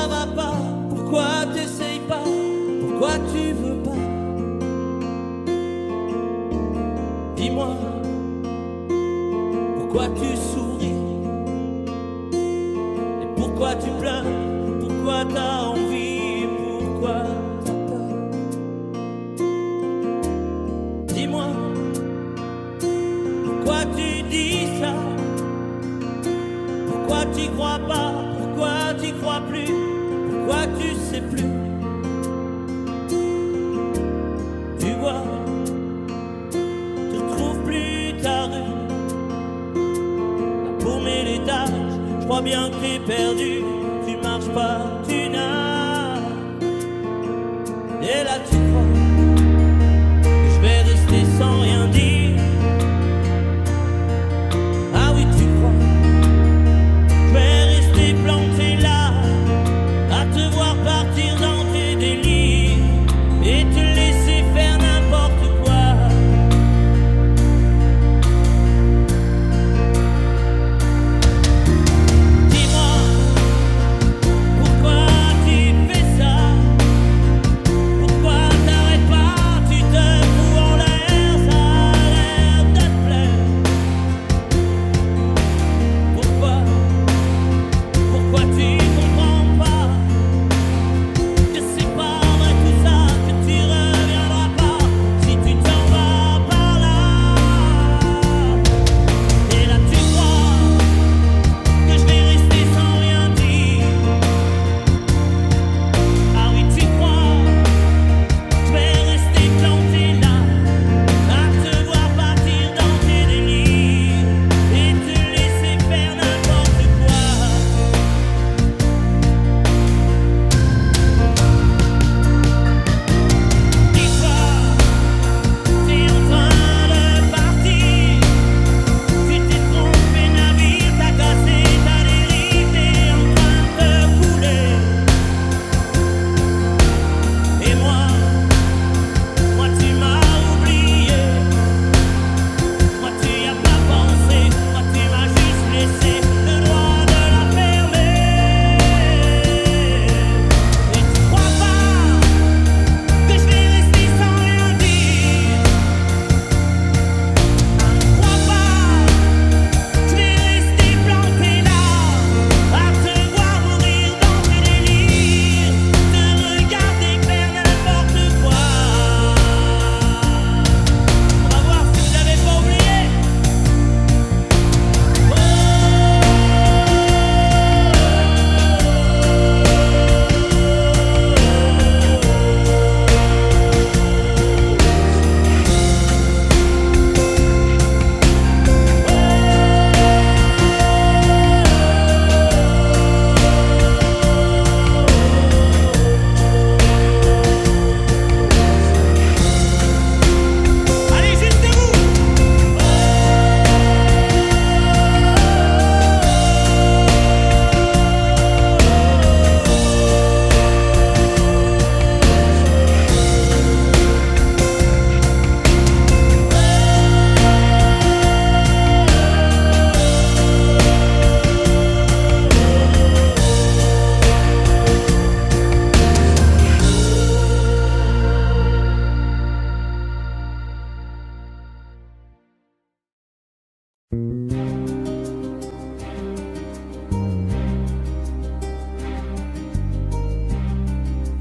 ça va pas? Pourquoi t'essayes pas? Pourquoi tu veux pas? Dis-moi, pourquoi tu souris? Et pourquoi tu pleures? Pourquoi t'as envie? Pourquoi t'as peur? Dis-moi, pourquoi tu dis ça? Pourquoi t'y crois pas? Pourquoi t'y crois plus? Pourquoi tu sais plus? Tu vois, tu retrouves plus ta rue. La paumée l'étage, je crois bien que t'es perdu. Tu marches pas, tu nages. Et là tu crois que je vais rester sans rien dire. Ah oui tu crois, je vais rester planté là, à te voir partir dans tes délires et te laisser faire n'importe quoi. Dis-moi, pourquoi tu fais ça? Pourquoi t'arrêtes pas? Tu te fous en l'air, ça a l'air de te plaire. Pourquoi tu comprends pas que c'est pas vrai tout ça, que tu reviendras pas si tu t'en vas par là. Et là tu crois que je vais rester sans rien dire. Ah oui tu crois, je vais rester planté là, à te voir partir dans tes délires et te laisser faire n'importe quoi. Dis-toi, t'es en train de partir. Tu t'es trompé navire, t'as cassé ta dérive, t'es en train de te couler. Et moi tu m'as oublié. Moi tu y as pas pensé. Moi tu m'as juste laissé le droit de la fermer. Et tu crois pas que je vais rester sans rien dire? Ne crois pas, je vais rester planté là, à te voir mourir dans tes délires, te regarder faire n'importe quoi. On va voir si vous avez pas oublié. Allez, juste vous.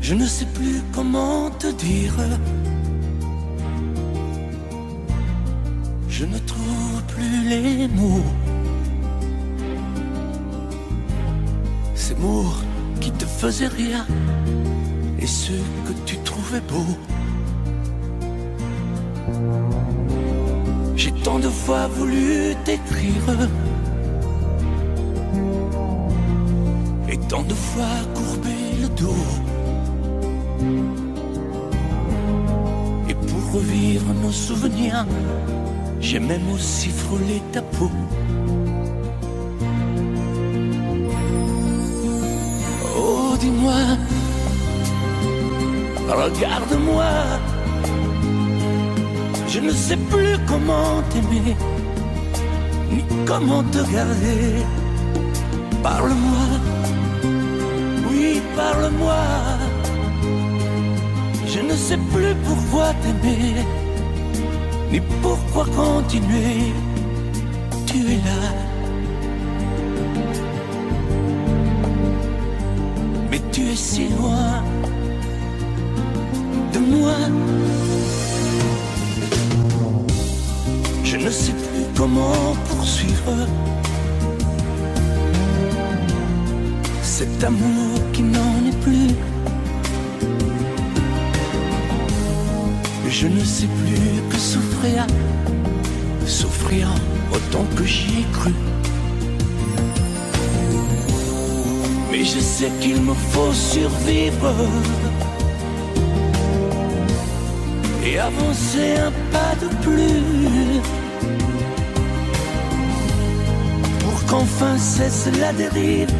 Je ne sais plus comment te dire. Je ne trouve plus les mots. Ces mots qui te faisaient rien et ceux que tu trouvais beaux. J'ai tant de fois voulu t'écrire et tant de fois courbé le dos. Et pour revivre nos souvenirs, j'ai même aussi frôlé ta peau. Oh, dis-moi, regarde-moi. Je ne sais plus comment t'aimer, ni comment te garder. Parle-moi, oui, parle-moi. Je ne sais plus pourquoi t'aimer, ni pourquoi continuer. Tu es là, mais tu es si loin de moi. Je ne sais plus comment poursuivre cet amour qui n'en est plus. Je ne sais plus que souffrir, souffrir autant que j'y ai cru. Mais je sais qu'il me faut survivre et avancer un pas de plus pour qu'enfin cesse la dérive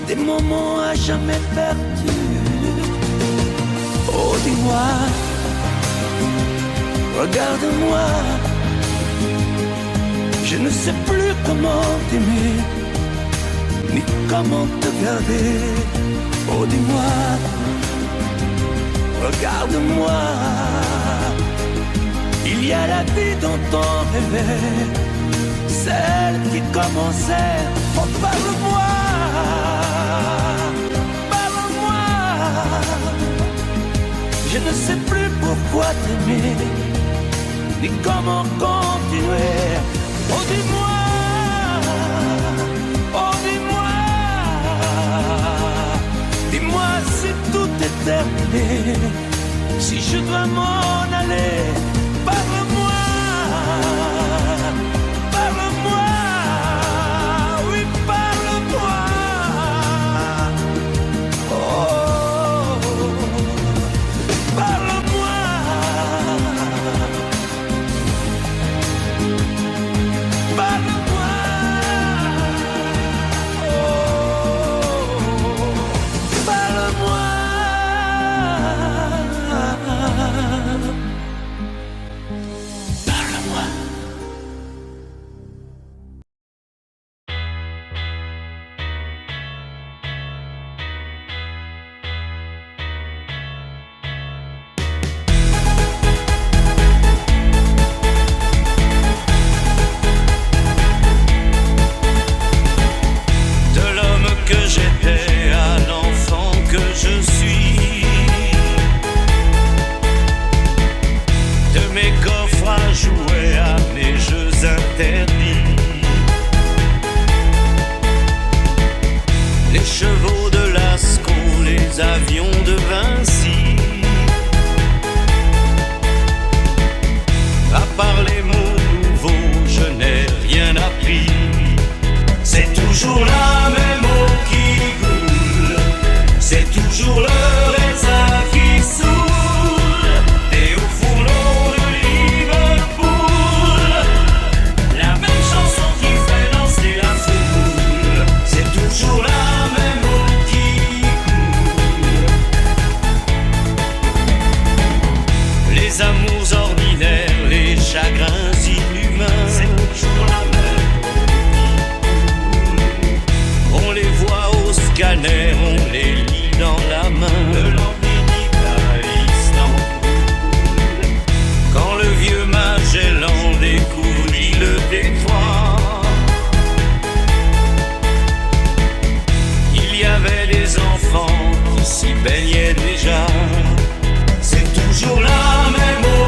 des moments à jamais perdus. Oh, dis-moi, regarde-moi, je ne sais plus comment t'aimer, ni comment te garder. Oh, dis-moi, regarde-moi, il y a la vie dont on rêvait, celle qui commençait. Oh, parle-moi, parle-moi, je ne sais plus pourquoi t'aimer, ni comment continuer. Oh, dis-moi, oh, dis-moi, dis-moi si tout est terminé, si je dois m'en aller. Parle-moi, parle-moi, oui, parle-moi. Oh, parle-moi. Parle-moi, oh, parle-moi. Parle-moi. De l'homme que j'étais à l'enfant que je suis, de mes coffres à jouer à mes jeux interdits, les chevaux de Lascaux, les avions de Vinci, à part les mots nouveaux, je n'ai rien appris. C'est toujours la même eau qui coule, c'est toujours le raisin qui saoule, et au fourneau de Liverpool, la même chanson qui fait danser la foule. C'est toujours la même eau qui coule. Les amours ordinaires, les chagrins inhumains, c'est toujours la même. On les voit au scanner, on les lit dans la main. De l'Amérique à Istanbul, quand le vieux Magellan découvrit le détroit, il y avait des enfants qui s'y baignaient déjà. C'est toujours la même eau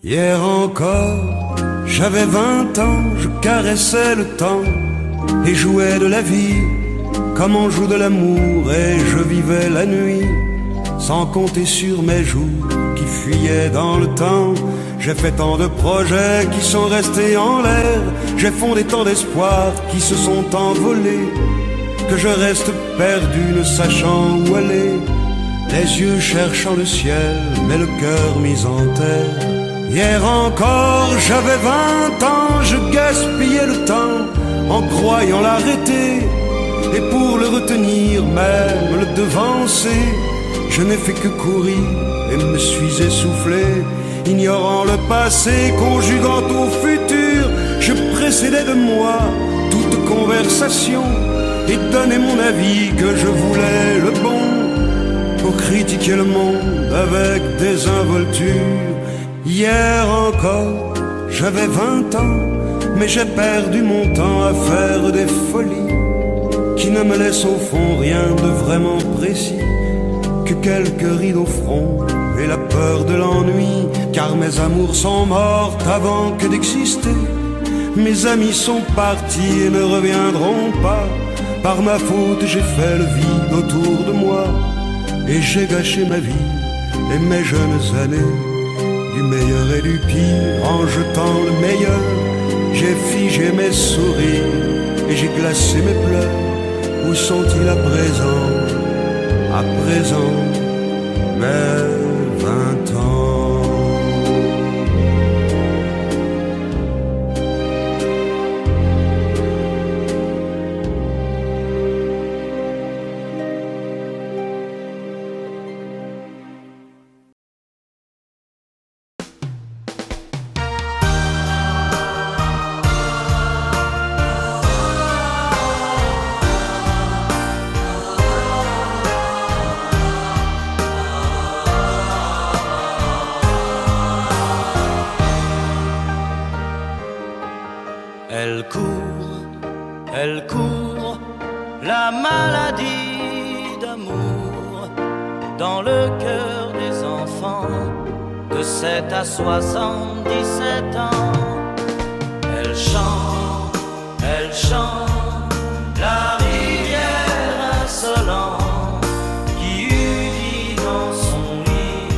Hier encore, j'avais 20 ans, je caressais le temps et jouais de la vie comme on joue de l'amour, et je vivais la nuit sans compter sur mes jours qui fuyaient dans le temps. J'ai fait tant de projets qui sont restés en l'air, j'ai fondé tant d'espoirs qui se sont envolés, que je reste perdu ne sachant où aller, les yeux cherchant le ciel mais le cœur mis en terre. Hier encore j'avais 20 ans, je gaspillais le temps en croyant l'arrêter, et pour le retenir même le devancer, je n'ai fait que courir et me suis essoufflé. Ignorant le passé, conjuguant au futur, je précédais de moi toute conversation et donnais mon avis que je voulais le bon, pour critiquer le monde avec désinvolture. Hier encore, j'avais 20 ans, mais j'ai perdu mon temps à faire des folies qui ne me laissent au fond rien de vraiment précis, que quelques rides au front et la peur de l'ennui, car mes amours sont mortes avant que d'exister. Mes amis sont partis et ne reviendront pas. Par ma faute j'ai fait le vide autour de moi, et j'ai gâché ma vie et mes jeunes années, du meilleur et du pire en jetant le meilleur. J'ai figé mes sourires et j'ai glacé mes pleurs. Où sont-ils à présent, mes 20 ans? Elle court, la maladie d'amour dans le cœur des enfants de 7 à 77 ans. Elle chante la rivière insolente qui unit dans son lit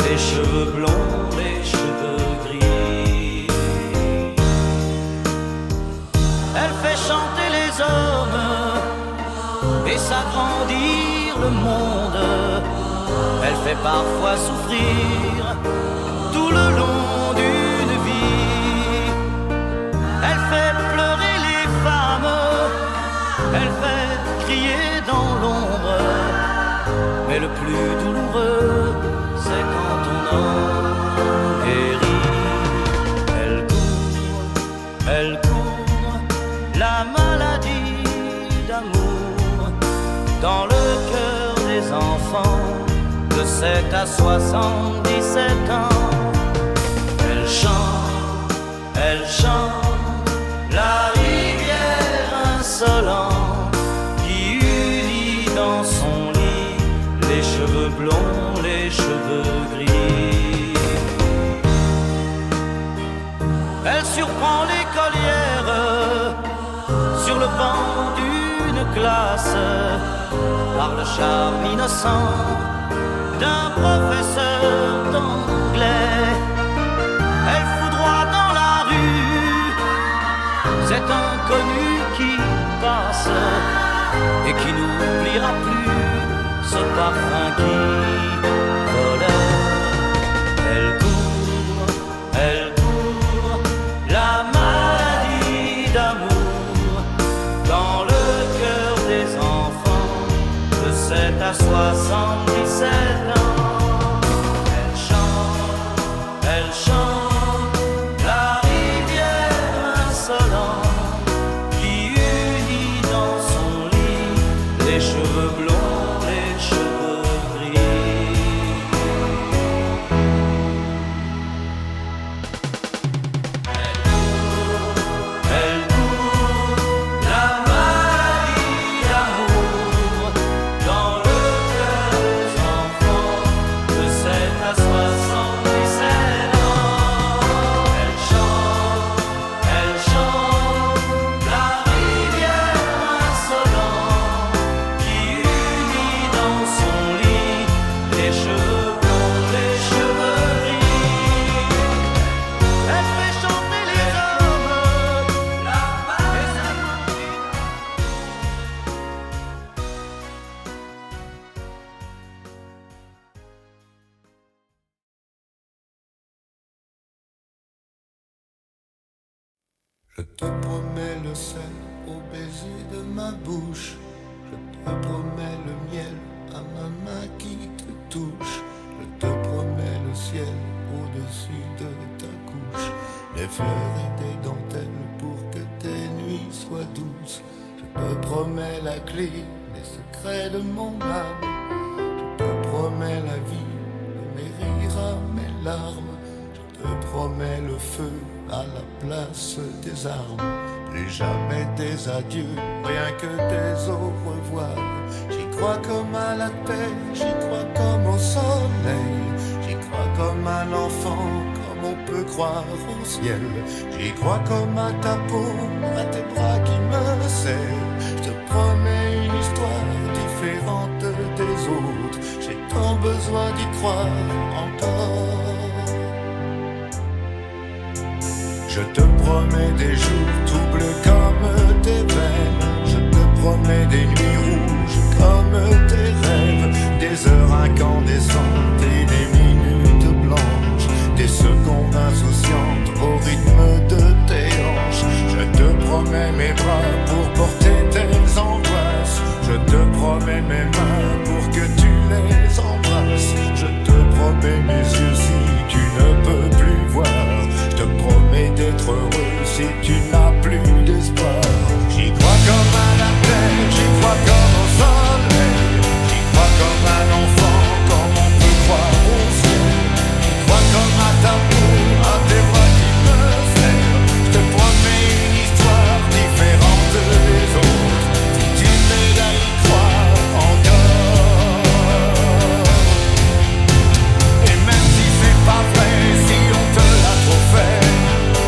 les cheveux blonds, les cheveux gris. Elle fait chanter les hommes et s'agrandir le monde. Elle fait parfois souffrir tout le long d'une vie. Elle fait pleurer les femmes, elle fait crier dans l'ombre. Mais le plus douloureux, c'est quand on en guérit. Elle court, la maladie d'amour dans le cœur des enfants de 7 à 77 ans. Elle chante la rivière insolente qui unit dans son lit les cheveux blonds, les cheveux gris. Elle surprend l'écolière sur le banc d'une classe par le charme innocent d'un professeur d'anglais. Elle foudroie dans la rue cet inconnu qui passe et qui n'oubliera plus ce parfum qui volait. Elle court, la maladie d'amour dans le cœur des enfants de 7 à 77 ans. Elle chante la rivière insolente qui unit dans son lit les cheveux blonds, les cheveux gris. Elle court, la maladie d'amour dans le cœur des enfants de 7 à 77 ans. Je te promets le sel au baiser de ma bouche. Je te promets le miel à ma main qui te touche. Je te promets le ciel au-dessus de ta couche. Des fleurs et des dentelles pour que tes nuits soient douces. Je te promets la clé des secrets de mon âme. Je te promets la vie de mes rires à mes larmes. Je te promets le feu à la place des armes. Plus jamais tes adieux, rien que tes au revoir. J'y crois comme à la terre, j'y crois comme au soleil. J'y crois comme à l'enfant, comme on peut croire au ciel. J'y crois comme à ta peau, à tes bras qui me serrent. Je te promets une histoire différente des autres. J'ai tant besoin d'y croire encore. Je te promets des jours troubles comme tes veines. Je te promets des nuits rouges comme tes rêves. Des heures incandescentes et des minutes blanches. Des secondes insouciantes au rythme de tes hanches. Je te promets mes bras pour porter tes angoisses. Je te promets mes mains pour que tu les embrasses. Je te promets mes yeux si tu ne peux plus voir. Je te promets d'être heureux si tu n'as plus d'espoir. J'y crois comme à la terre, j'y crois comme au soleil. J'y crois comme un enfant, comme on peut croire au ciel. J'y crois comme à ta peau, à tes bras qui me serrent. Je te promets une histoire différente des autres. Si tu m'aides à y croire encore. Et même si c'est pas vrai, si on te l'a trop fait,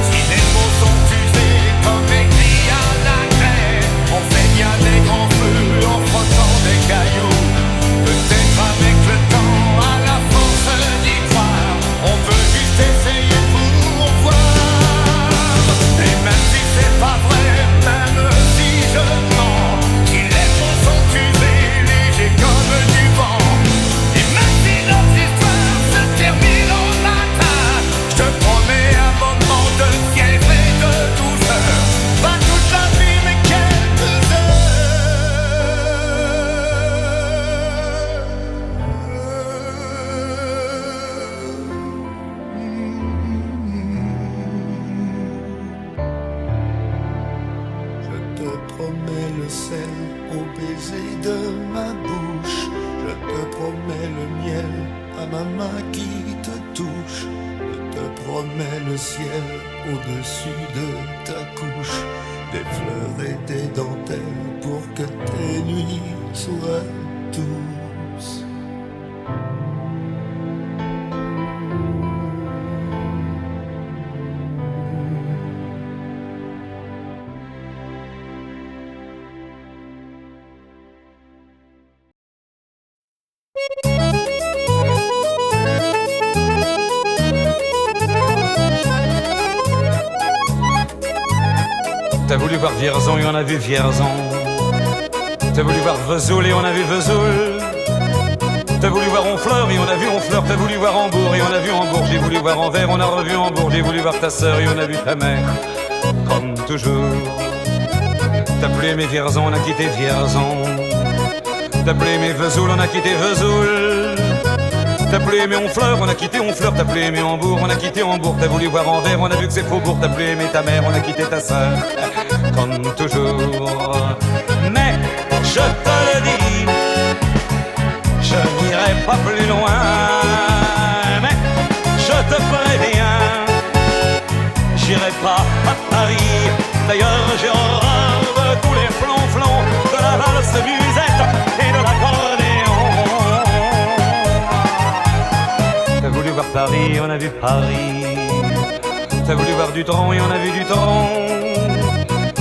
si les mots sont usés comme écrits à la craie, on fait bien des grands feux en frottant des cailloux. Peut-être avec le temps, à la force d'y croire, on peut juste essayer pour voir. Et même si c'est pas vrai, même si je mens, si les mots sont usés, légers comme du vent, et même si notre histoire se termine au matin, je te promets un moment de fièvre et de douceur. Pas toute la vie mais quelques Je te promets le sel au baiser de ma bouche. Je te promets le miel à ma main qui te touche. Je te promets le ciel au-dessus de ta couche. Des fleurs et des dentelles pour que tes nuits soient douces. T'as voulu voir Vierzon et on a vu Vierzon. T'as voulu voir Vesoul et on a vu Vesoul. T'as voulu voir Honfleur et on a vu Honfleur. T'as voulu voir Hambourg et on a vu Hambourg. J'ai voulu voir Anvers, on a revu Hambourg. J'ai voulu voir ta sœur et on a vu ta mère. Comme toujours. T'as plus aimé Vierzon, on a quitté Vierzon. T'as plus aimé Vesoul, on a quitté Vesoul. T'as plus aimé Honfleur, on a quitté Honfleur. T'as plus aimé Hambourg, on a quitté Hambourg. T'as voulu voir Anvers, on a vu que c'est Faubourg. T'as plus aimé ta mère, on a quitté ta sœur. Comme toujours. Mais je te le dis, je n'irai pas plus loin. Mais je te préviens, j'irai pas à Paris. D'ailleurs j'ai horreur de tous les flonflons, de la valse musette et de l'accordéon. T'as voulu voir Paris, on a vu Paris. T'as voulu voir Dutron et on a vu Dutron.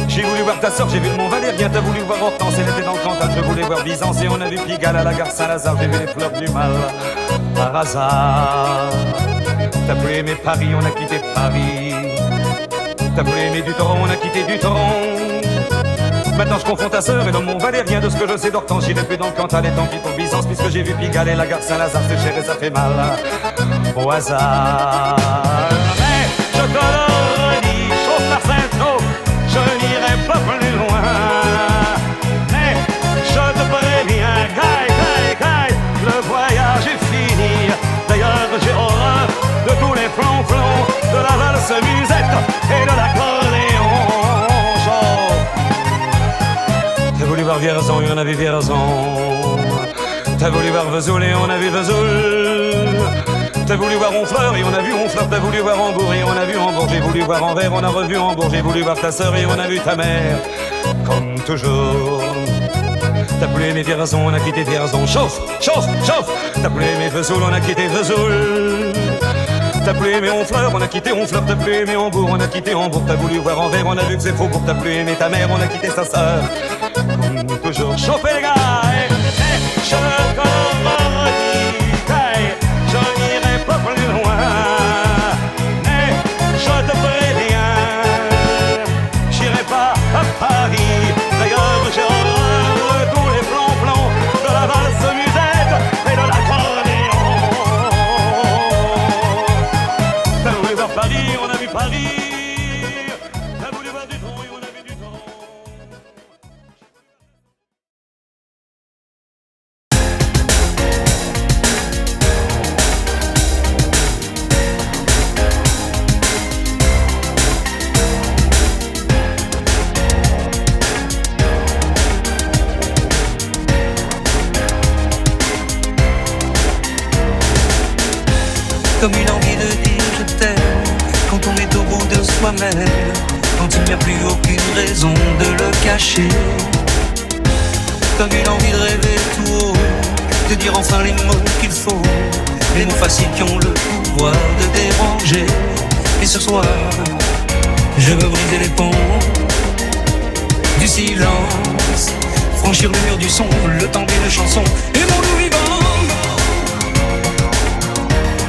J'ai voulu voir ta sœur, j'ai vu le Mont Valérien. T'as voulu voir Hortense, elle était dans le Cantal. Je voulais voir Byzance et on a vu Pigalle à la gare Saint-Lazare. J'ai vu les fleurs du mal par hasard. T'as plus aimé Paris, on a quitté Paris. T'as plus aimé Dutron, on a quitté Dutron. Maintenant je confonds ta sœur et le Mont Valérien. De ce que je sais d'Hortense, j'irai plus dans le Cantal. Et tant pis pour Byzance, puisque j'ai vu Pigalle et la gare Saint-Lazare. C'est cher et ça fait mal au hasard. Mais je te le redis, chauffe par Saint-Jean. Vierzon et on a vu Vierzon. T'as voulu voir Vesoul et on a vu Vesoul. T'as voulu voir Honfleur et on a vu Honfleur. T'as voulu voir Hambourg et on a vu Hambourg. J'ai voulu voir Anvers, on a revu Hambourg. J'ai voulu voir ta sœur et on a vu ta mère. Comme toujours. T'as voulu aimer Vierzon, on a quitté Vierzon. Chauffe, chauffe, chauffe. T'as voulu aimer Vesoul, on a quitté Vesoul. T'as voulu aimer Honfleur, on a quitté Honfleur. T'as voulu aimer Hambourg, on a quitté Hambourg. T'as voulu voir Anvers, on a vu que c'est faux. Pour t'as voulu aimer ta mère, on a quitté sa sœur. Comme toujours. Chauffez les gars, je te redis, je n'irai pas plus loin. Mais je te préviens, j'irai pas à Paris. D'ailleurs, j'ai horreur de tous les plans de la valse musette et de l'accordéon. T'as voulu voir Paris, on a vu Paris. T'as voulu voir du temps et on a vu du temps. Comme une envie de dire je t'aime quand on est au bout de soi-même, quand il n'y a plus aucune raison de le cacher. Comme une envie de rêver tout haut, de dire enfin les mots qu'il faut, les mots faciles qui ont le pouvoir de déranger. Et ce soir, je veux briser les ponts du silence, franchir le mur du son, le temps d'une chanson. Aimons-nous vivants.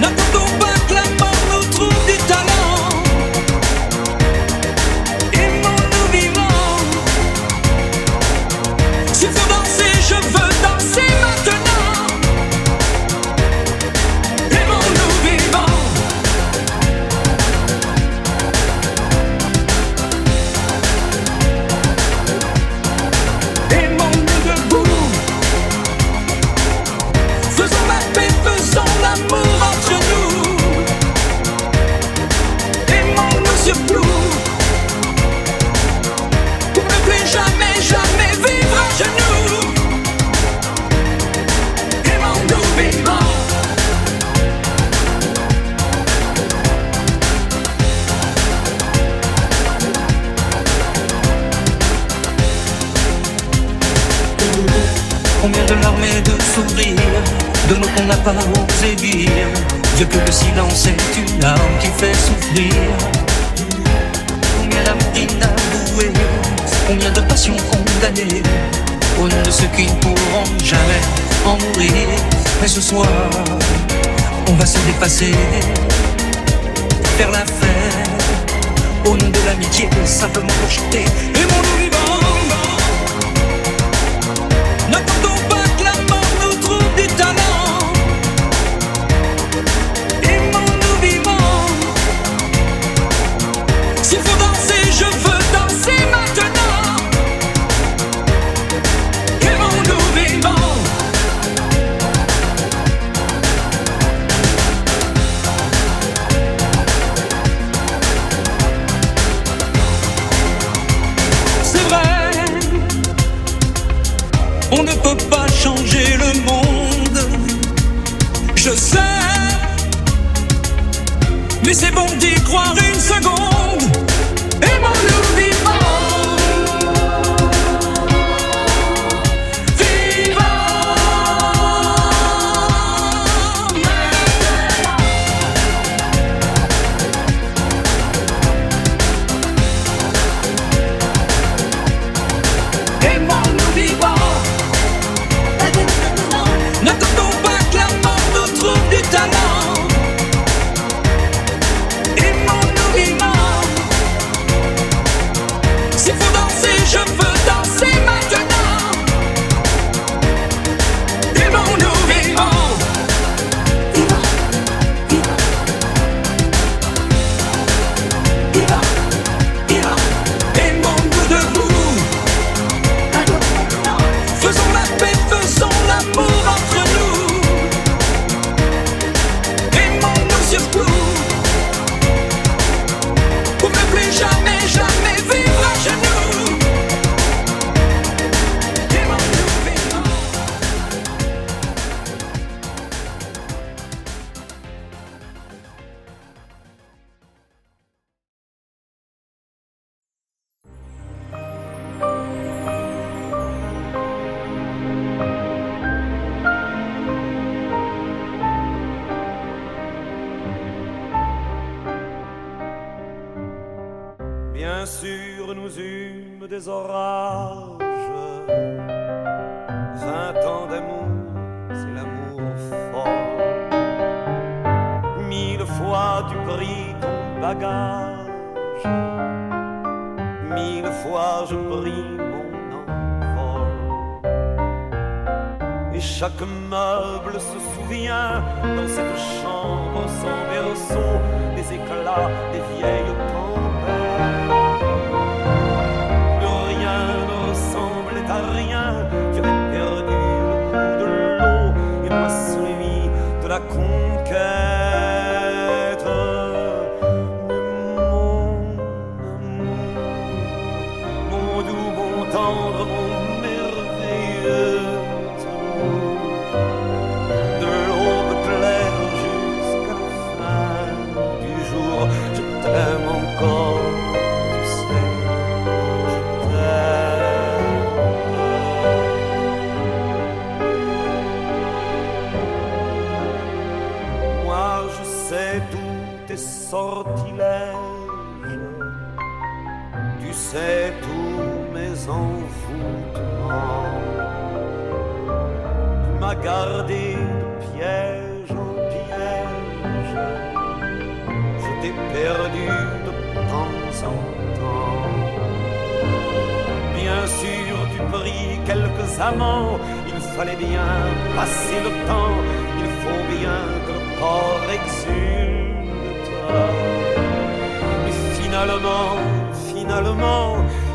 N'attendons pas que la mort nous trouve du talent. Aimons-nous vivants. S'il faut danser, je veux danser maintenant. Aimons-nous vivants. Aimons-nous debout. Faisons la paix, faisons l'amour entre nous. Aimons-nous surtout pour ne plus jamais, jamais vivre à genoux. Aimons-nous vivants. Combien de larmes et de sourires, de mots qu'on n'a pas osé dire. Dieu que le silence est une arme qui fait souffrir. Combien d'amour inavoué, combien de passions condamnées, au nom de ceux qui ne pourront jamais en mourir. Mais ce soir, on va se dépasser, faire la fête, au nom de l'amitié, simplement pour chanter. Aimons-nous vivants. N'attendons pas que la mort nous trouve du talent. Aimons-nous vivants. S'il faut danser, je veux danser maintenant. Aimons-nous vivants. C'est vrai, on ne peut pas changer le monde, je sais, mais c'est bon d'y croire une seconde. Aimons-nous vivants. Aimons-nous vivants. N'attendons pas que la mort nous trouve du talent. Aimons-nous sûr nous eûmes des orages. 20 ans d'amour, c'est l'amour fort. 1000 fois tu pris ton bagage, 1000 fois je pris mon envol. Et chaque meuble se souvient dans cette chambre sans berceau des éclats des vieilles tempêtes. Plus rien ne ressemblait à rien. Tu avais perdu le goût de l'eau et moi celui de la conquête. Mon doux, mon tendre, mon merveilleux amour. De l'aube claire jusqu'à la fin du jour, je t'aime encore, tu sais, je t'aime. Moi je sais tous tes sortilèges, tu sais tous mes envoûtements. Tu m'as gardé de piège en piège, je t'ai perdu de temps en temps. Bien sûr tu pris quelques amants, il fallait bien passer le temps, il faut bien que le corps exulte. Mais finalement,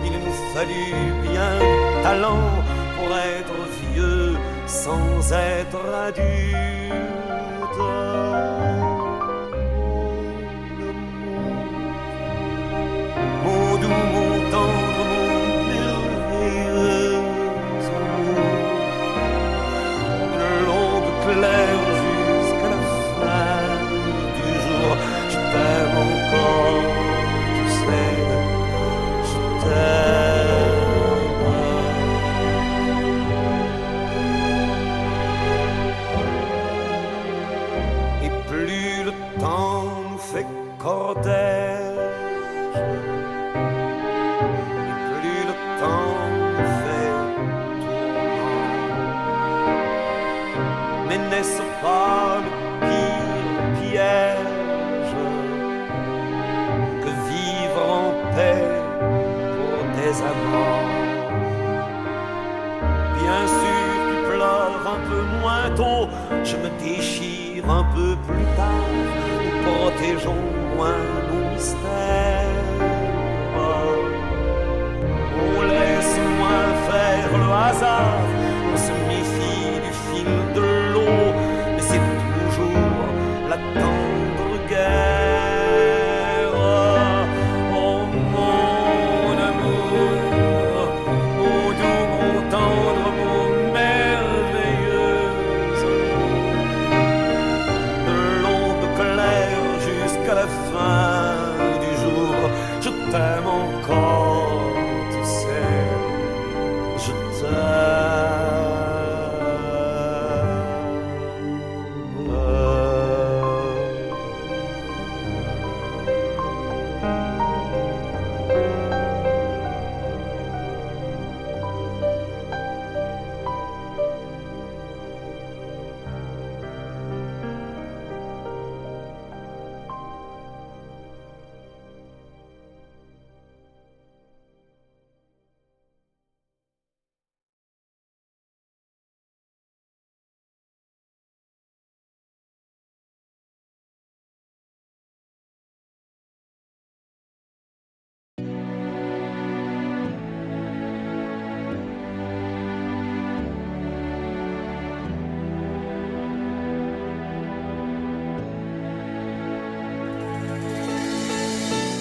il nous fallut bien du talent pour être vieux sans être adulte. Mon doux, mon tendre, mon merveilleux amour. De l'aube claire jusqu'à la fin du jour, je t'aime encore, tu sais, je t'aime. Et plus le temps nous fait cortège, et plus le temps nous fait tourment. Mais n'est-ce pas le pire piège que vivre en paix pour des amants? Bien sûr tu pleures un peu moins tôt, je me déchire un peu plus tard, nous protégeons moins nos mystères. On laisse moins faire le hasard, on se méfie du fil de l'eau, mais c'est toujours la tendre guerre. Oh mon amour, mon doux, mon tendre, mon merveilleux amour. De l'aube claire jusqu'à la fin du jour, je t'aime encore, tu sais, je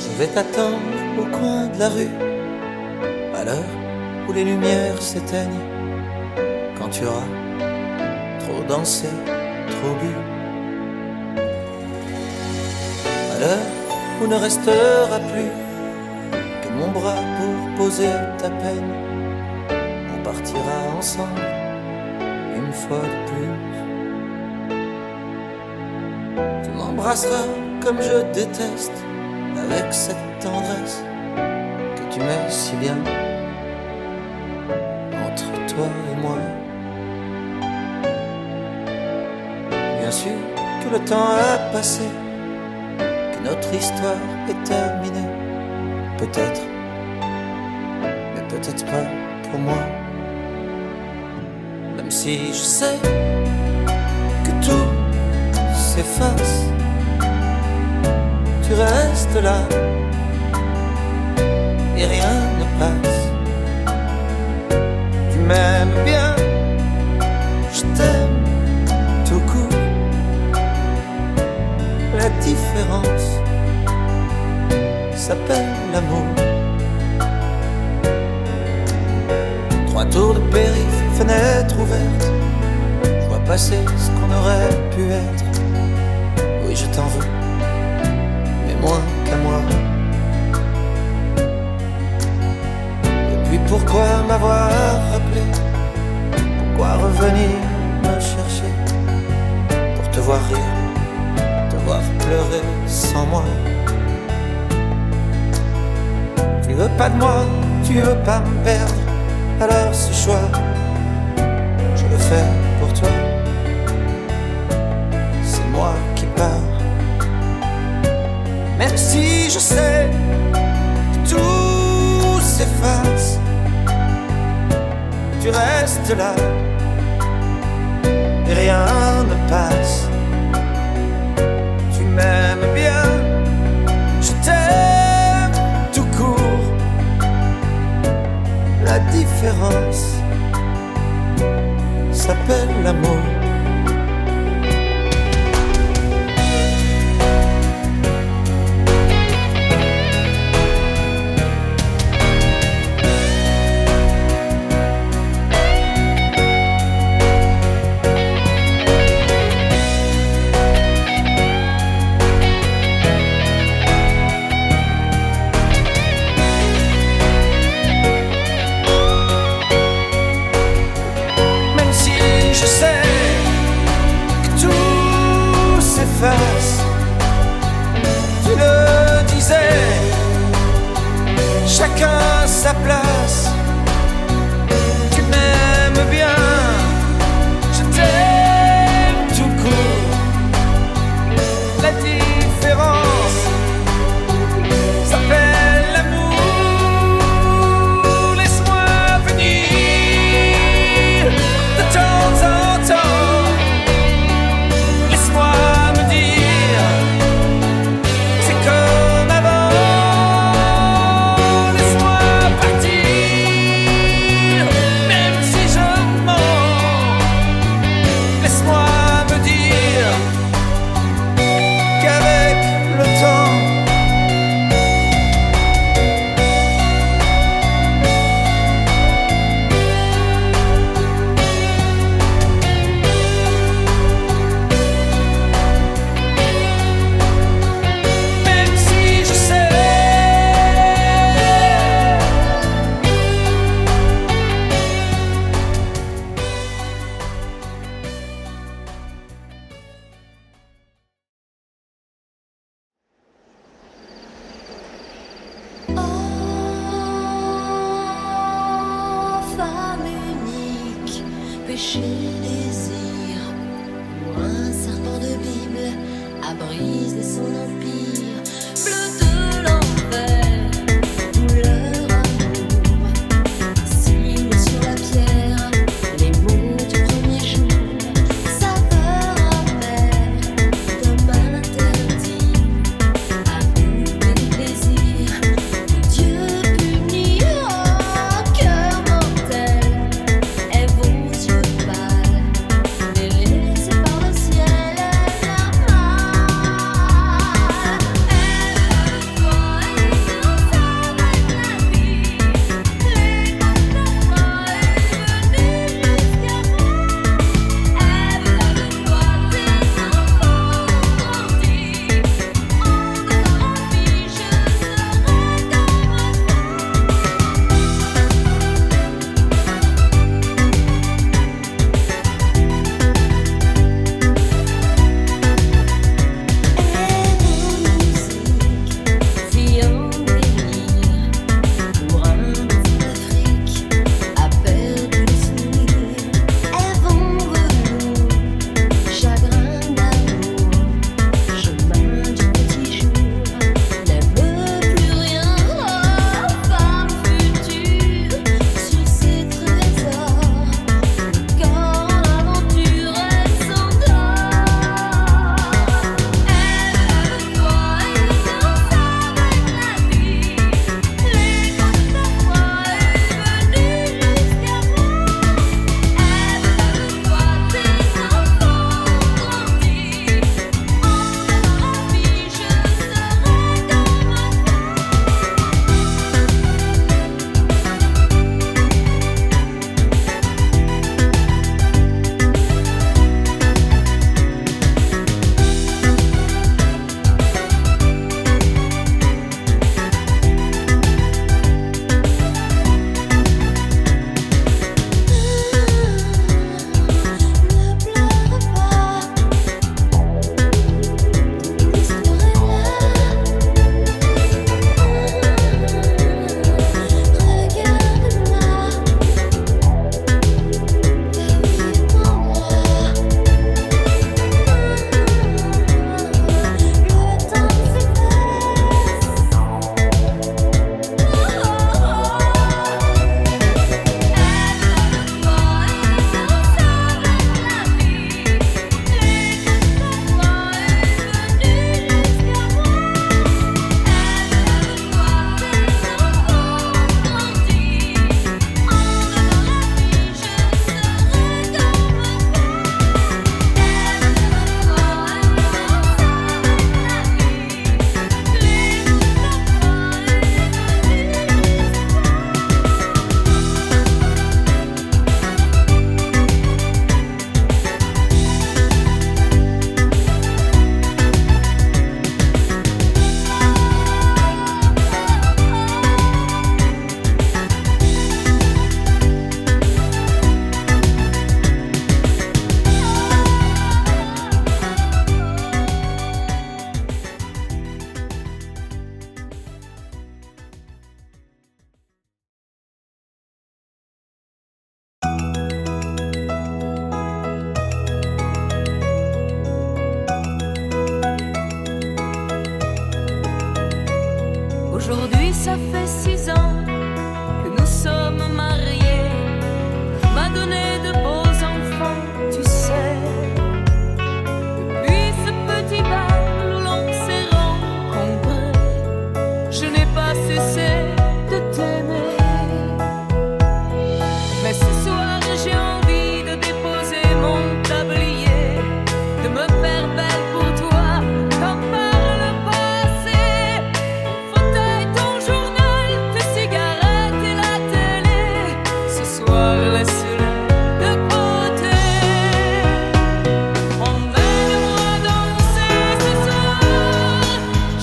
Je vais t'attendre au coin de la rue, à l'heure où les lumières s'éteignent, quand tu auras trop dansé, trop bu. À l'heure où ne restera plus que mon bras pour poser ta peine, on partira ensemble une fois de plus. Tu m'embrasseras comme je déteste, avec cette tendresse que tu m'aimes si bien entre toi et moi. Bien sûr que le temps a passé, que notre histoire est terminée. Peut-être, mais peut-être pas pour moi. Même si je sais que tout s'efface, tu restes là et rien ne passe. Tu m'aimes bien, je t'aime tout court. La différence s'appelle l'amour. 3 tours de périph', fenêtre ouverte, je vois passer ce qu'on aurait pu être. Oui, je t'en veux, mais moins qu'à moi. Et puis pourquoi m'avoir rappelé? Pourquoi revenir me chercher? Pour te voir rire, te voir pleurer sans moi. Tu veux pas de moi, tu veux pas me perdre. Alors ce choix, je le fais pour toi. C'est moi qui pars. Même si je sais que tout s'efface, tu restes là et rien ne passe. Tu m'aimes bien, je t'aime tout court. La différence s'appelle l'amour. Je sais fait 6 ans que nous sommes mariés, m'a donné de beaux enfants, tu sais. Depuis ce petit bal où l'on s'est rencontrés, je n'ai pas cessé de t'aimer. Mais ce soir j'ai envie de déposer mon tablier, de me faire belle pour toi comme par le passé. Ton fauteuil, ton journal, tes cigarettes et la télé, ce soir laisse-les de côté. Emmène-moi danser ce soir,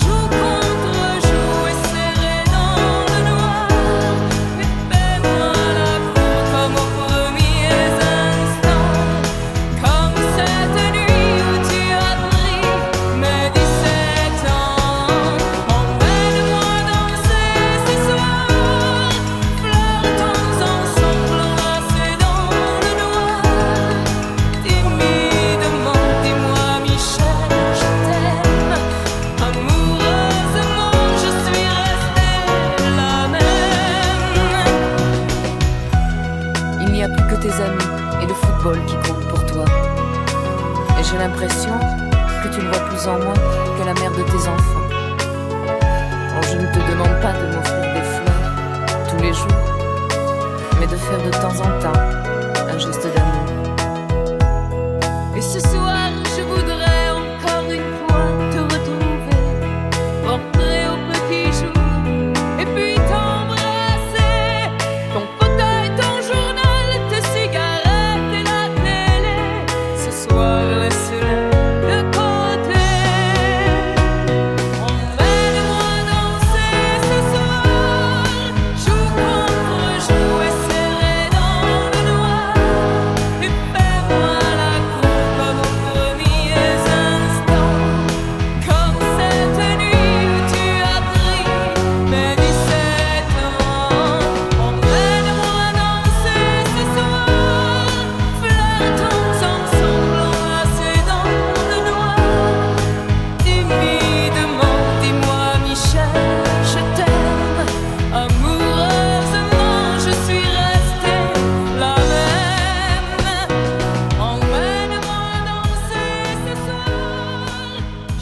joue contre joue et serré dans le noir. Mais fais-moi la cour comme aux premiers instants, comme cette nuit où tu as pris mes 17 ans. Emmène-moi danser ce soir, flirtons ensemble enlacés dans le noir. Timidement, dis-moi Michel, je t'aime. Amoureusement, je suis restée la même. Il n'y a plus que tes amis et le football qui comptent pour toi. Et j'ai l'impression que tu ne vois plus en moi que la mère de tes enfants. Alors je ne te demande pas de m'offrir des fleurs tous les jours, mais de faire de temps en temps un geste d'amour. Et ce soir, je voudrais encore une fois te retrouver, porter au petit jour, et puis t'embrasser. Ton fauteuil, ton journal, tes cigarettes et la télé, ce soir laisse-les de côté. Emmène-moi danser ce soir, joue contre joue et serré dans le noir. Et fais-moi la cour comme aux premiers instants, comme cette nuit où tu as pris mes 17 ans. Emmène-moi danser ce soir, flirtons ensemble enlacés dans le noir. Timidement, dis-moi Michel, je t'aime. Amoureusement, je suis restée la même. Emmène-moi danser ce soir,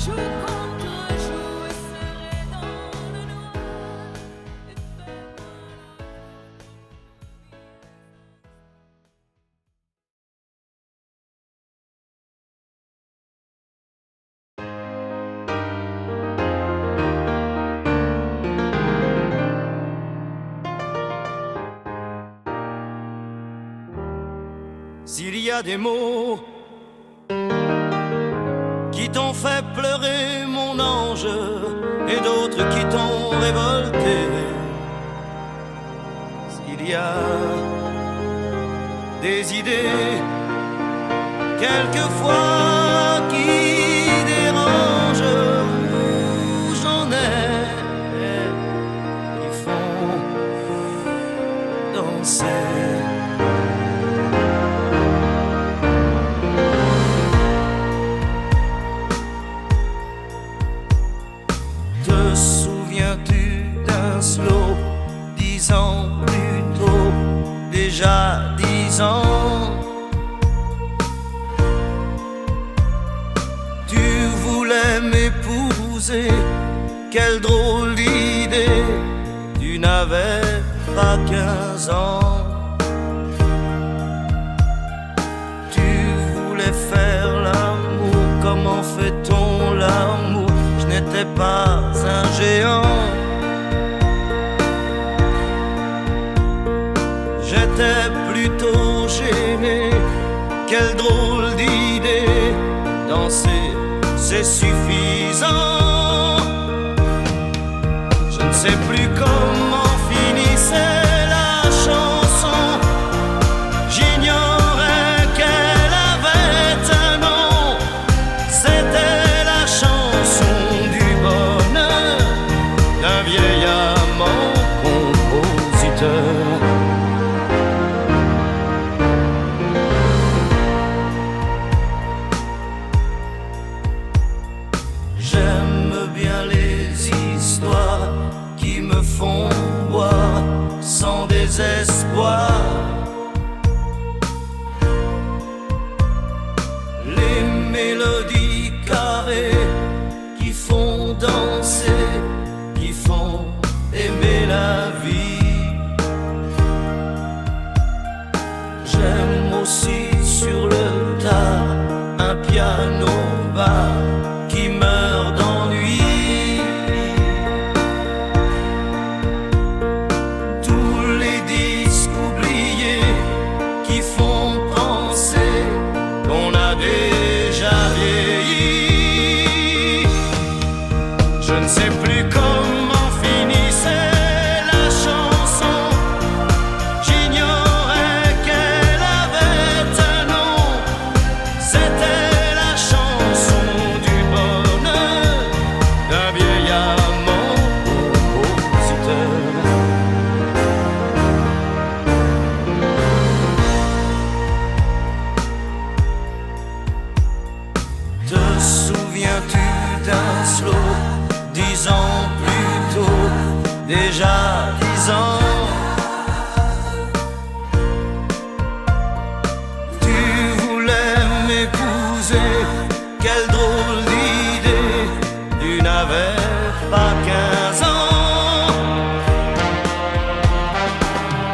joue contre joue et serré dans le noir. Et fais-moi S'il y a des mots qui t'ont fait pleurer, mon ange, et d'autres qui t'ont révolté, s'il y a des idées quelquefois qui dérangent, où j'en ai qui font danser. Te souviens-tu d'un slow 10 ans plus tôt, déjà 10 ans? Tu voulais m'épouser, quelle drôle d'idée, tu n'avais pas 15 ans. Tu voulais faire l'amour, comment fait-on l'amour? Je n'étais pas un géant, j'étais plutôt gêné. Quelle drôle d'idée, danser c'est suffisant. Je ne sais plus comment finissait la chanson, j'ignorais qu'elle avait un nom. C'était la chanson du bonheur d'un vieil amant compositeur. J'aime bien les histoires qui me font espoirs. Les mélodies carrées qui font danser, qui font aimer la vie. J'aime aussi sur le tard un piano bas qui meurt d'ennui. Tous les disques oubliés qui font penser qu'on a déjà vieilli. Je ne sais plus comment finissait la chanson. J'ignorais qu'elle avait un nom. C'était la chanson du bonheur d'un vieil amant compositeur. Te souviens-tu d'un slow 10 ans plus tôt, déjà 10 ans? Tu voulais m'épouser, quelle drôle d'idée, tu n'avais pas 15 ans.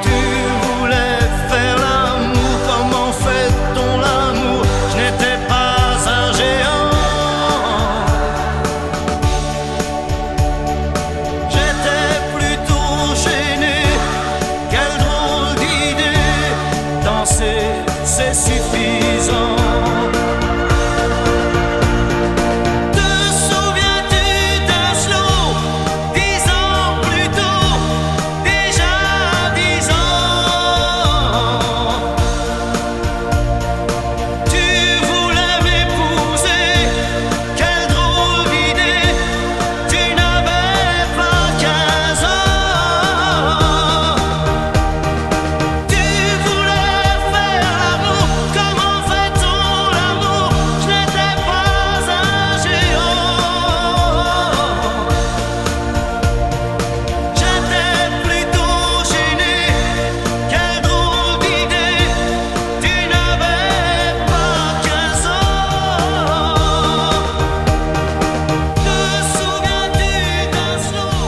Tu voulais faire l'amour, comment fait-on l'amour? Je n'étais pas un géant. J'étais plutôt gêné, quelle drôle d'idée, danser c'est suffisant. Te souviens-tu d'un slow 10 ans plus tôt, déjà 10 ans? Tu voulais m'épouser, quelle drôle d'idée, tu n'avais pas 15 ans. Tu voulais faire l'amour, comment fait-on l'amour? Je n'étais pas un géant. J'étais plutôt gêné, quelle drôle d'idée, tu n'avais pas 15 ans. Te souviens-tu d'un slow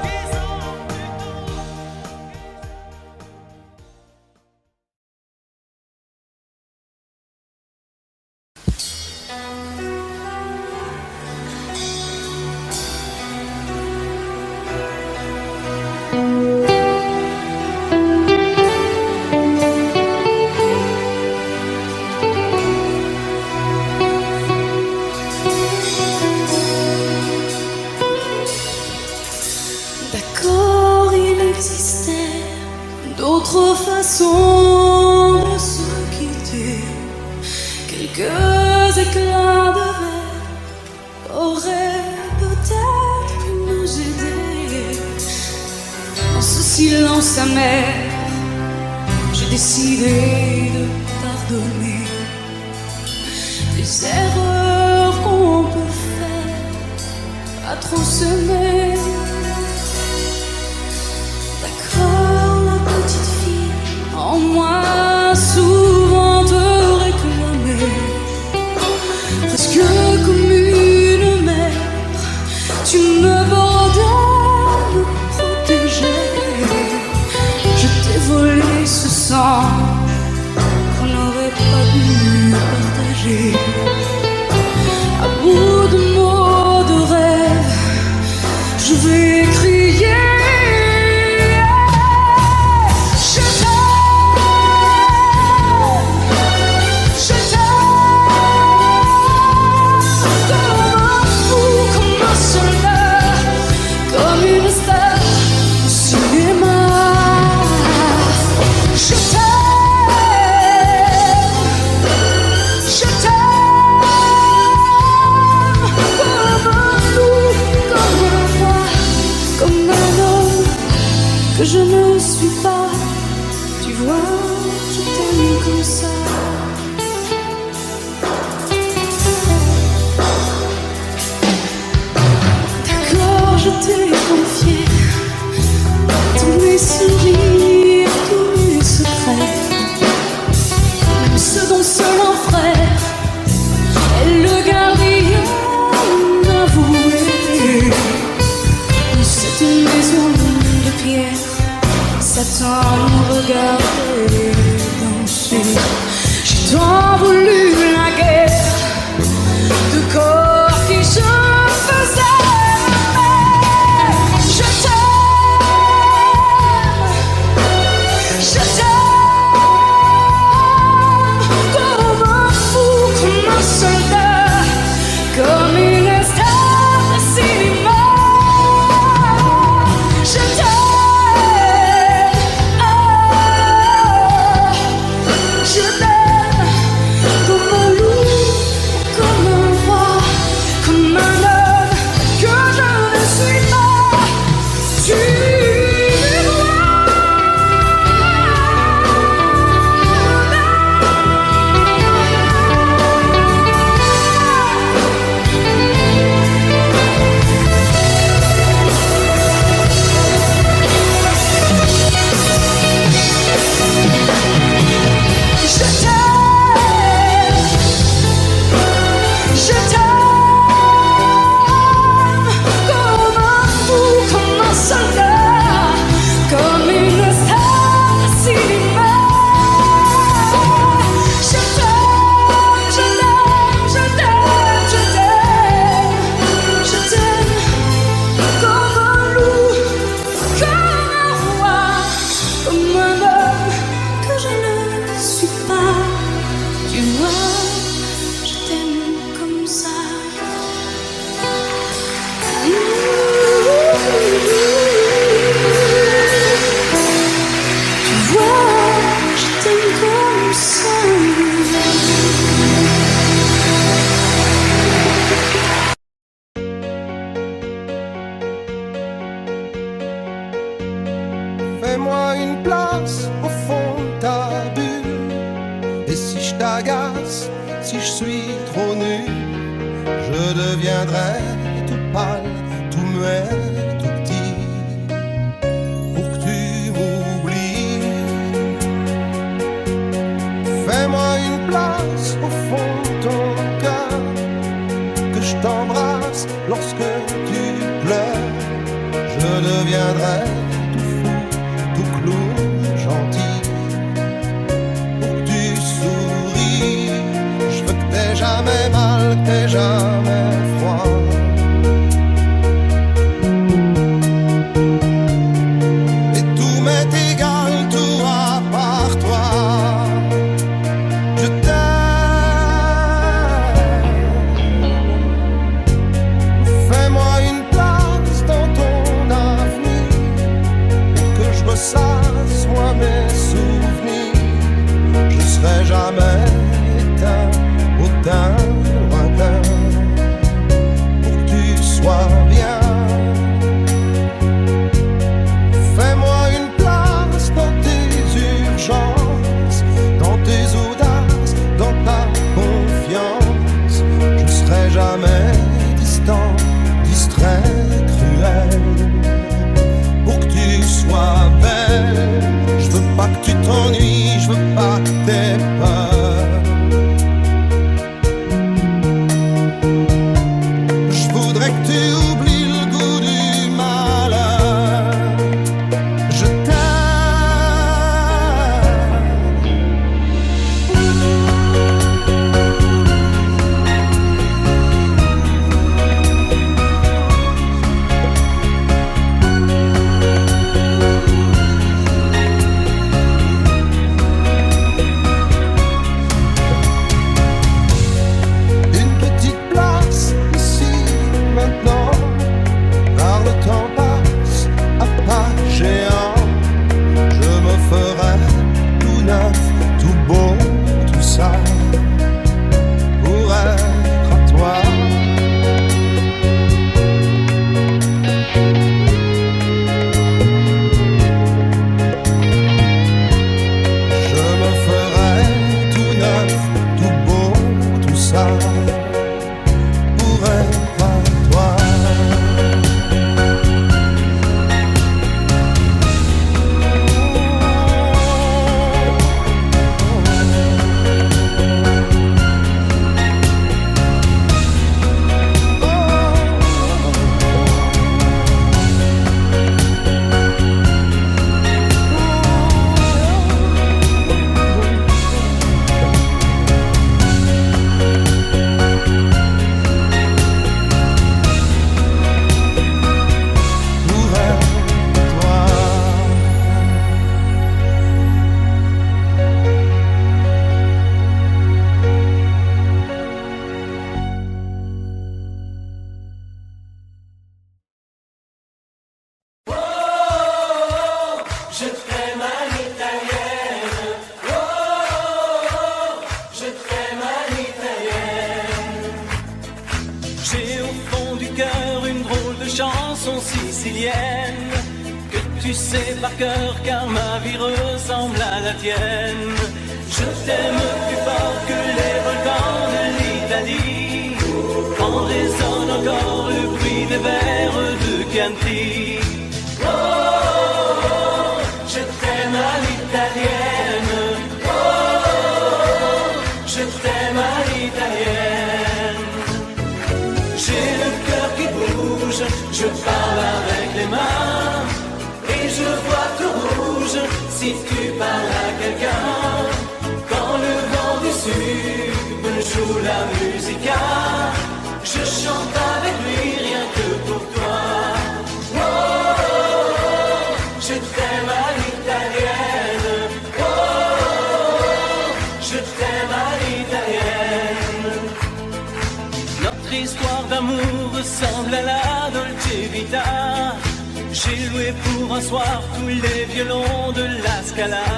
10 ans plus tôt? D'accord, il existait d'autres façons de se quitter. Quelques éclats de verre auraient peut-être pu nous aider. Dans ce silence amer, j'ai décidé de pardonner des erreurs qu'on peut faire à trop s'aimer. D'accord, la petite fille en moi souvent te réclamait, presque comme une mère, tu me bordais, me protégeais. Je t'ai volé ce sang qu'on n'aurait pas dû partager. À bout de mots, de rêves, soldat, comme une star de cinéma. Je t'aime, je t'aime comme un loup, comme un roi, comme un homme que je ne suis pas. Tu Fais-moi une place au fond de ta bulle. Et si je t'agace, si je suis trop nul, je deviendrai tout pâle, tout muet, tout petit, pour que tu m'oublies. Fais-moi une place au fond de ton cœur, que je t'embrasse lorsque tu pleures. Je deviendrai gentil, pour que tu souris. Je veux que t'aies jamais mal, que t'aies jamais froid. Et tout m'est égal, tout à part toi. Je t'aime. Fais-moi une place dans ton avenir, pour que je ressasse moi mes souvenirs. Je serai jamais éteint, autant lointain, pour que tu sois bien. Fais-moi une place dans tes urgences, dans tes audaces, dans ta confiance. Je serai jamais distant, distrait, cruel, pour que tu sois belle. Je veux pas que tu t'ennuies, je veux pas que t'aies peur. Je voudrais que tu oublies le goût du malheur. Je chansons siciliennes que tu sais par cœur car ma vie ressemble à la tienne. Je t'aime plus fort que les volcans de l'Italie, quand résonne encore le bruit des vers de Chianti. Oh, oh, oh, je t'aime à l'italienne. Oh, oh, je t'aime à l'italienne. J'ai le cœur qui bouge, je parle avec les mains et je vois tout rouge si tu parles à quelqu'un. Quand le vent du sud me joue la musica, je chante avec lui rien que pour toi. Oh, oh, oh, je t'aime à l'italienne. Oh, oh, je t'aime à l'italienne. Notre histoire d'amour ressemble à la Dolce Vita. J'ai loué pour un soir tous les violons de la Scala.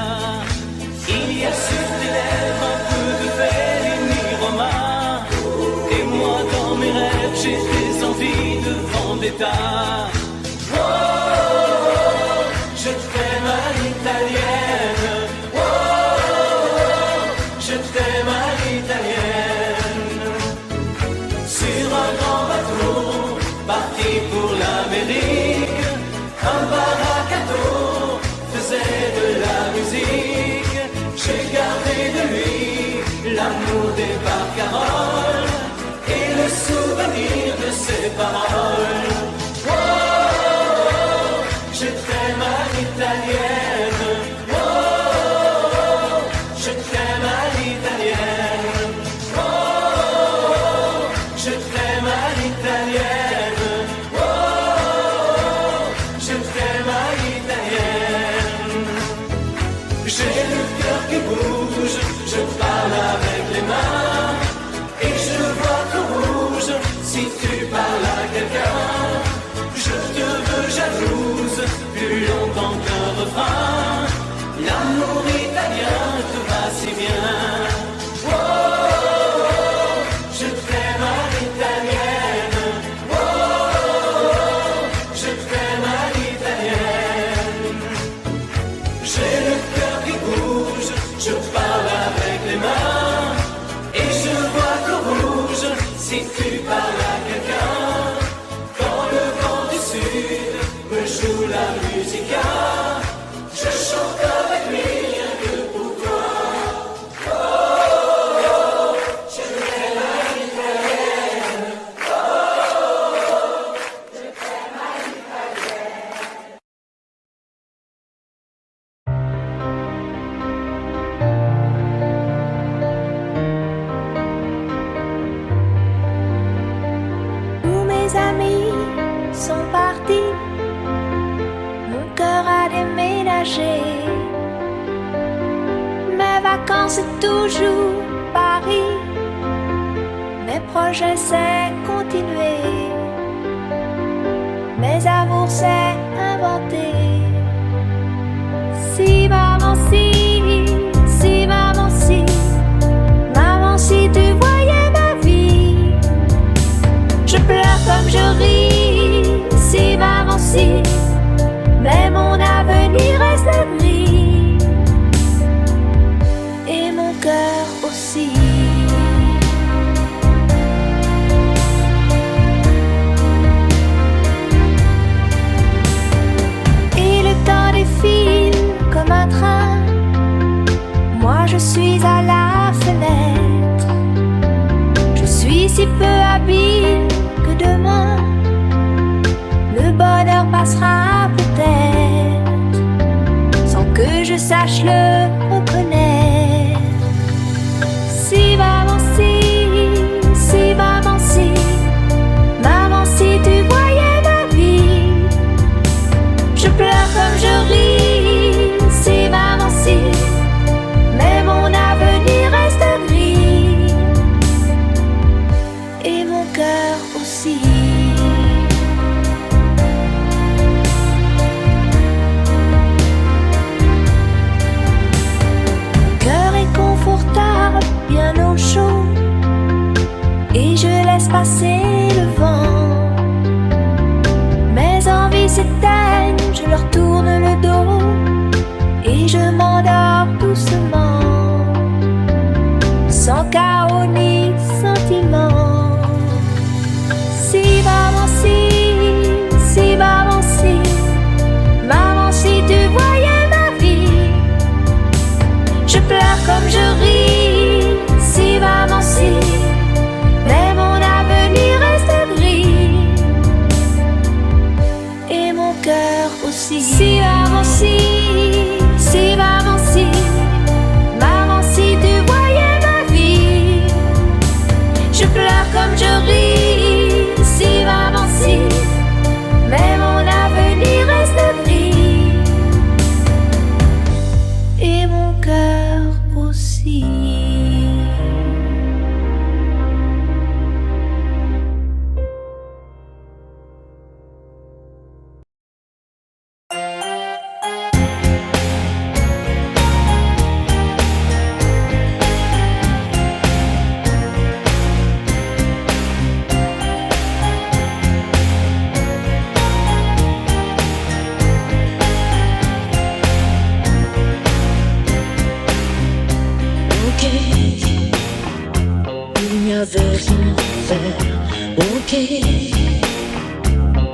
Il y a sur tes lèvres un peu de Fellini Roma, et moi dans mes rêves j'ai des envies de vendetta. Oh, oh, oh, je t'aime à l'italienne. Oh, oh, oh, je t'aime à l'italienne. Sur un grand bateau parti pour l'Amérique, un baracato faisait de la musique. J'ai gardé de lui l'amour des barcaroles et le souvenir de ses paroles. Oh, oh, oh, je t'aime à l'italienne. Oh, oh, oh, je t'aime à l'italienne. Oh, oh, oh, je t'aime à l'italienne. Oh, oh, oh, je t'aime à l'italienne. J'ai le cœur qui bouge, je parle avec les mains et je vois tout rouge si tu parles à quelqu'un. Je te veux jalouse plus longtemps qu'un refrain. L'amour italien te va si bien. Oh, oh, oh, je t'aime à l'italienne. Oh, oh, oh, je t'aime à l'italienne. J'ai le cœur qui bouge, je parle avec les mains et je vois tout rouge si tu parles à quelqu'un. Quand le vent du sud me joue la musica, je chante avec lui rien que pour toi. Oh, oh, oh, je t'aime à l'italienne. Oh, oh, oh, je t'aime à l'italienne. Tous mes amis sont partis, mon cœur a déménagé. Mes vacances c'est toujours Paris, mes projets c'est continuer, mes amours c'est inventer. Si maman si tu voyais ma vie, je pleure comme je ris. Si maman si, mais mon avenir reste gris et mon cœur aussi. Et le temps défile comme un train, moi je suis à la fenêtre. Je suis si peu habile que demain le bonheur passera peut-être sans que je sache le reconnaître. Si maman si tu voyais ma vie, je pleure comme je ris. Si maman si, mais mon avenir reste gris et mon cœur aussi. Cœur est confortable, bien au chaud, et je laisse passer le vent. pleure comme je ris, si maman si, mais mon avenir reste gris, et mon cœur aussi.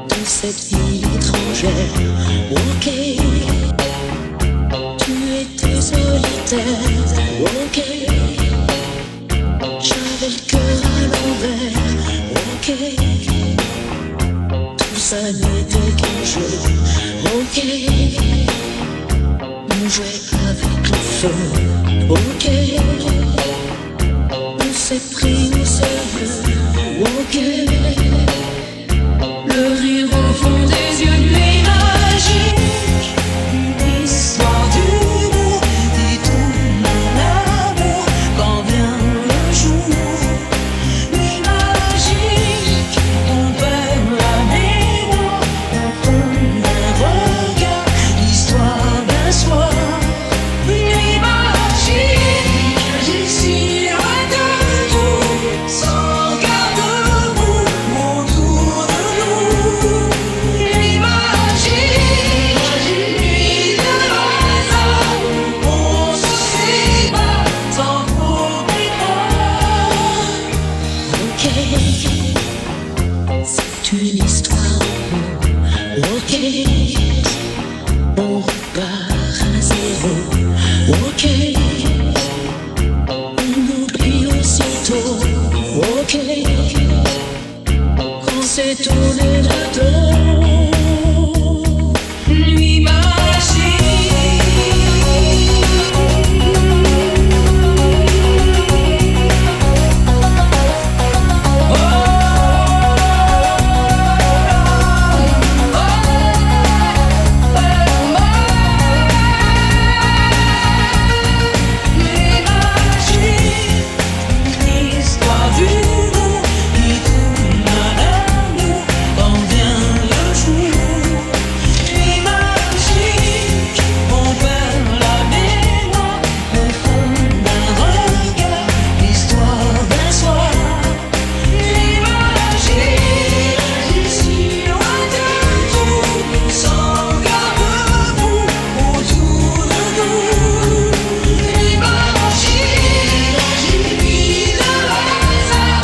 Dans cette ville étrangère, ok, tu étais solitaire, ok, j'avais le cœur à l'envers, ok, tout ça n'était qu'un jeu, ok, on jouait avec le feu, ok, on s'est pris au sérieux, ok. Le rire au fond des yeux, nuit magique, une histoire d'humour, dit tout mon amour, quand vient le jour. Nuit magique, on perd la mémoire, on prend un regard, l'histoire d'un soir. Nuit magique, ici loin de nous, sans garde-boue, autour de nous. Nuit magique, nuit de hasard, on se sépare sans problème. Ok, c'est une histoire, ok, on repart à zéro, ok, on oublie aussitôt, ok, quand c'est tourné le dos. Nuit magique. Nuit magique, une histoire d'humour qui tourne à l'amour quand vient le jour. Nuit magique, on perd la mémoire au fond d'un regard, l'histoire d'un soir. Nuit magique, ici loin de tout, sans garde-boue, autour de nous. Nuit magique, nuit de hasard,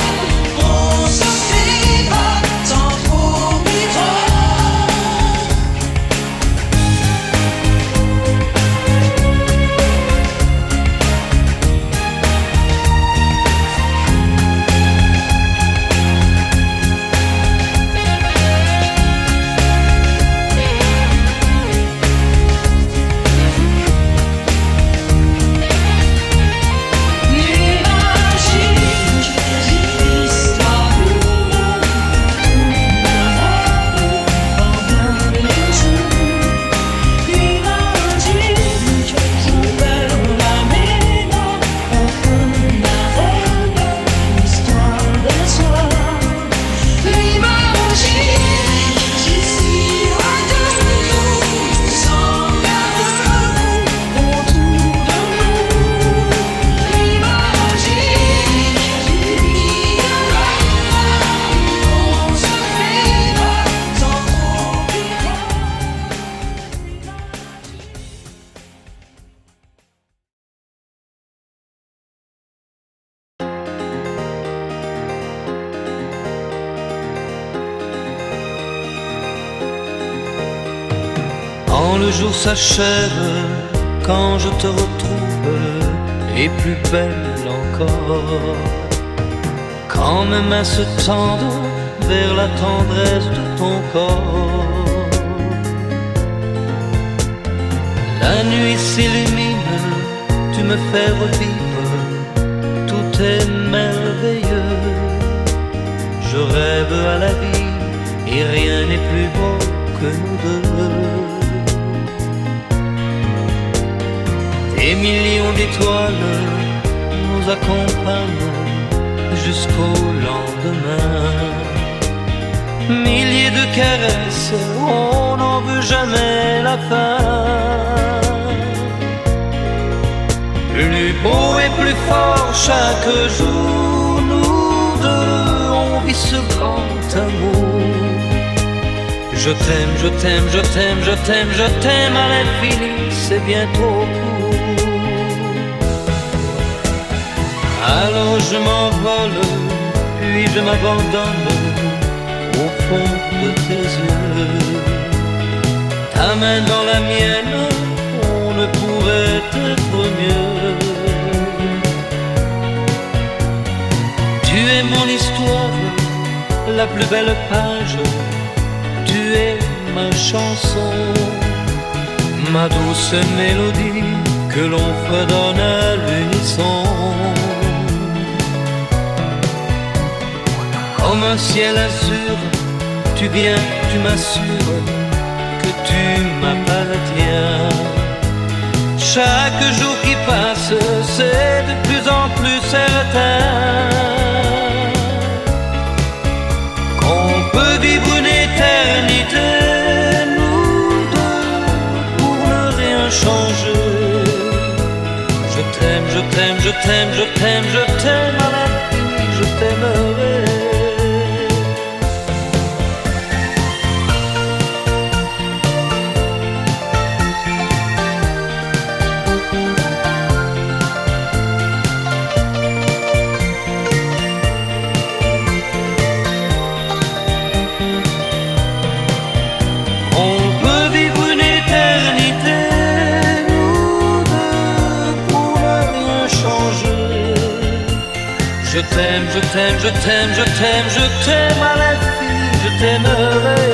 on se sépare sans provisoire. Nuit magique, histoire d'humour, quand vient le jour. Nuit magique, on perd la mémoire au fond d'un regard, l'histoire d'un soir. Nuit magique, ici loin de nous, sans garde-boue, autour de nous. Nuit magique, nuit de hasard, on se sépare sans provisoire. Quand le jour s'achève, quand je te retrouve, et plus belle encore, quand mes mains se tendent vers la tendresse de ton corps, la nuit s'illumine, tu me fais revivre, tout est merveilleux. que nous deux. Des millions d'étoiles nous accompagnent jusqu'au lendemain. Milliers de caresses, on n'en veut jamais la fin. Plus beau et plus fort chaque jour, nous deux, on vit ce grand amour. Je t'aime, je t'aime, je t'aime, je t'aime, je t'aime à l'infini, c'est bien trop court. Alors je m'envole, puis je m'abandonne au fond de tes yeux. Ta main dans la mienne, on ne pourrait être mieux. Tu es mon histoire, la plus belle page. Tu es ma chanson, ma douce mélodie que l'on fredonne à l'unisson. Comme un ciel azur, tu viens, tu m'assures que tu m'appartiens. Chaque jour qui passe, c'est de plus en plus certain qu'on peut vivre une éternité, nous deux, pour ne rien changer. Je t'aime, je t'aime, je t'aime, je t'aime, je t'aime à l'infini, je t'aimerai. Je t'aime, je t'aime, je t'aime, je t'aime, je t'aime à l'infini, je t'aimerai.